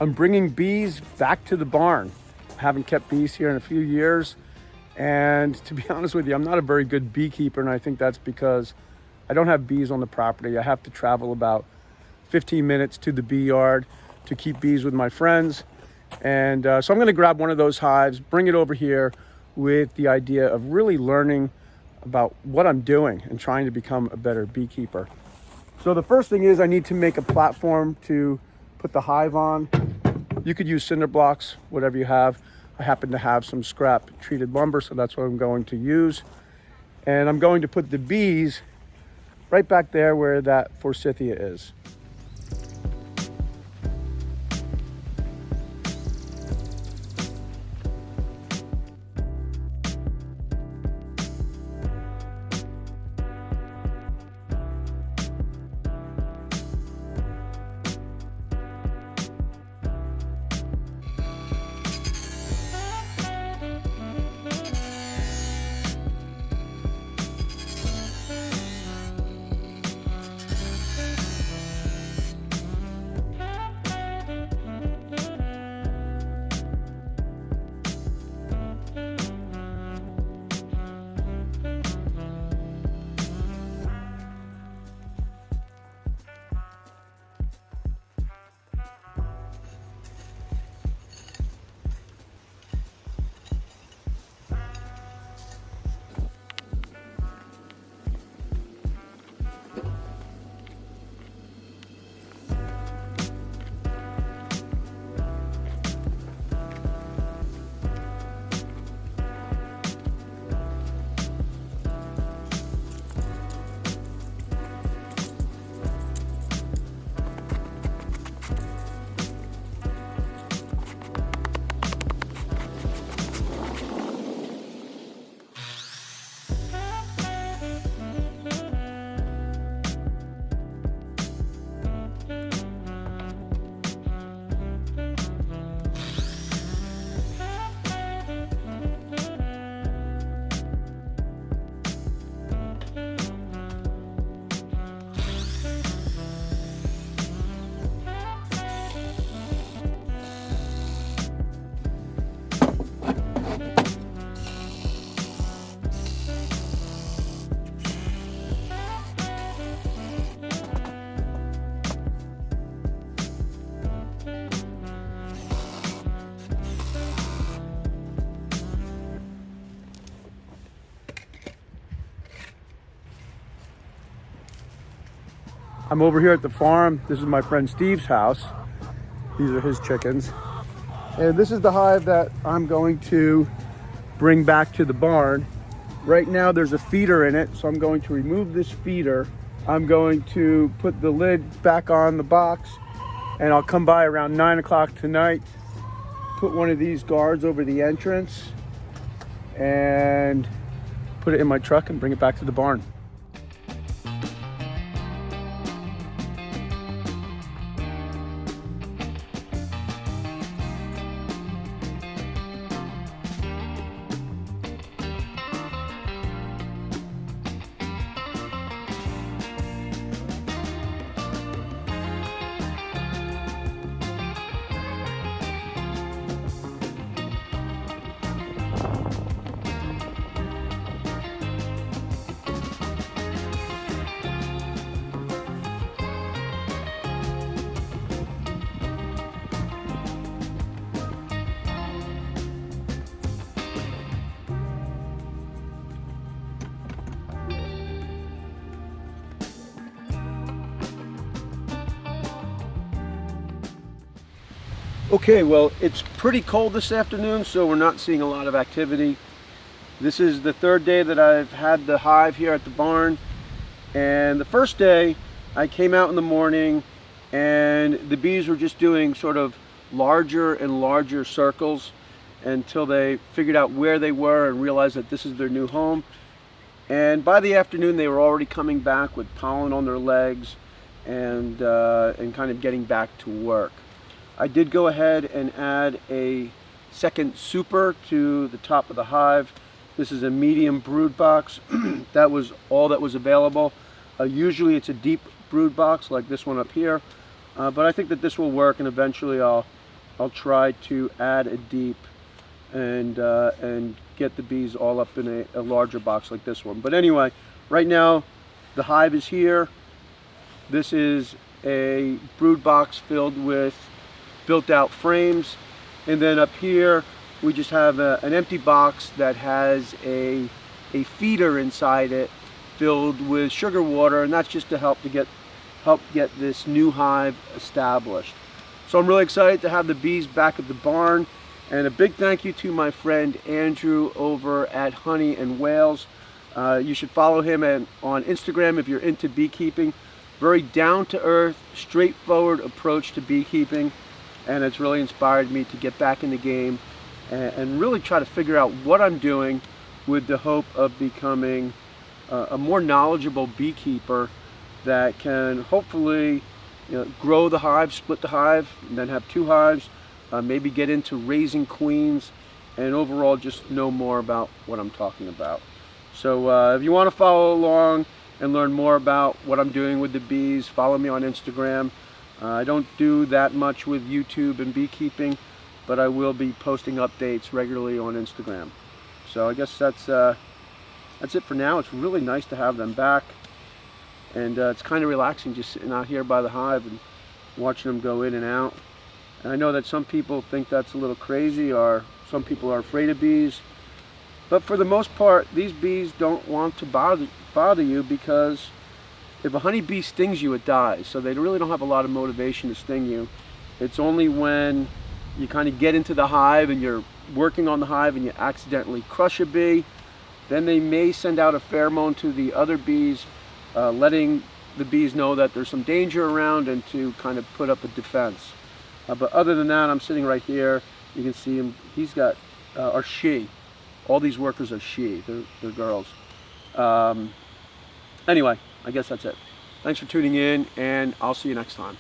I'm bringing bees back to the barn. I haven't kept bees here in a few years. And to be honest with you, I'm not a very good beekeeper. And I think that's because I don't have bees on the property. I have to travel about 15 minutes to the bee yard to keep bees with my friends. And so I'm going to grab one of those hives, bring it over here with the idea of really learning about what I'm doing and trying to become a better beekeeper. So the first thing is I need to make a platform to put the hive on. You could use cinder blocks, whatever you have. I happen to have some scrap treated lumber, so that's what I'm going to use. And I'm going to put the bees right back there where that forsythia is. I'm over here at the farm. This is my friend Steve's house. These are his chickens. And this is the hive that I'm going to bring back to the barn. Right now there's a feeder in it, so I'm going to remove this feeder. I'm going to put the lid back on the box, and I'll come by around 9 o'clock tonight, put one of these guards over the entrance, and put it in my truck and bring it back to the barn. Okay, well, it's pretty cold this afternoon, so we're not seeing a lot of activity. This is the third day that I've had the hive here at the barn. And the first day, I came out in the morning and the bees were just doing sort of larger and larger circles until they figured out where they were and realized that this is their new home. And by the afternoon, they were already coming back with pollen on their legs and kind of getting back to work. I did go ahead and add a second super to the top of the hive. This is a medium brood box. That was all that was available. Usually it's a deep brood box like this one up here, but I think that this will work, and eventually I'll I'll try to add a deep and get the bees all up in a larger box like this one. But anyway, right now the hive is here. This is a brood box filled with built out frames, and then up here we just have an empty box that has a feeder inside it filled with sugar water, and that's just to help get this new hive established. So I'm really excited to have the bees back at the barn, and a big thank you to my friend Andrew over at Honey and Whales. You should follow him on Instagram if you're into beekeeping. Very down-to-earth, straightforward approach to beekeeping, and it's really inspired me to get back in the game and really try to figure out what I'm doing, with the hope of becoming a more knowledgeable beekeeper that can hopefully, grow the hive, split the hive, and then have 2 hives, maybe get into raising queens, and overall just know more about what I'm talking about. So if you want to follow along and learn more about what I'm doing with the bees, follow me on Instagram. I don't do that much with YouTube and beekeeping, but I will be posting updates regularly on Instagram. So I guess that's it for now. It's really nice to have them back, and it's kind of relaxing just sitting out here by the hive and watching them go in and out. And I know that some people think that's a little crazy, or some people are afraid of bees, but for the most part these bees don't want to bother you, because if a honeybee stings you, it dies. So they really don't have a lot of motivation to sting you. It's only when you kind of get into the hive and you're working on the hive and you accidentally crush a bee, then they may send out a pheromone to the other bees, letting the bees know that there's some danger around and to kind of put up a defense. But other than that, I'm sitting right here. You can see him. He's got, or she. All these workers are she. They're girls. Anyway, I guess that's it. Thanks for tuning in, and I'll see you next time.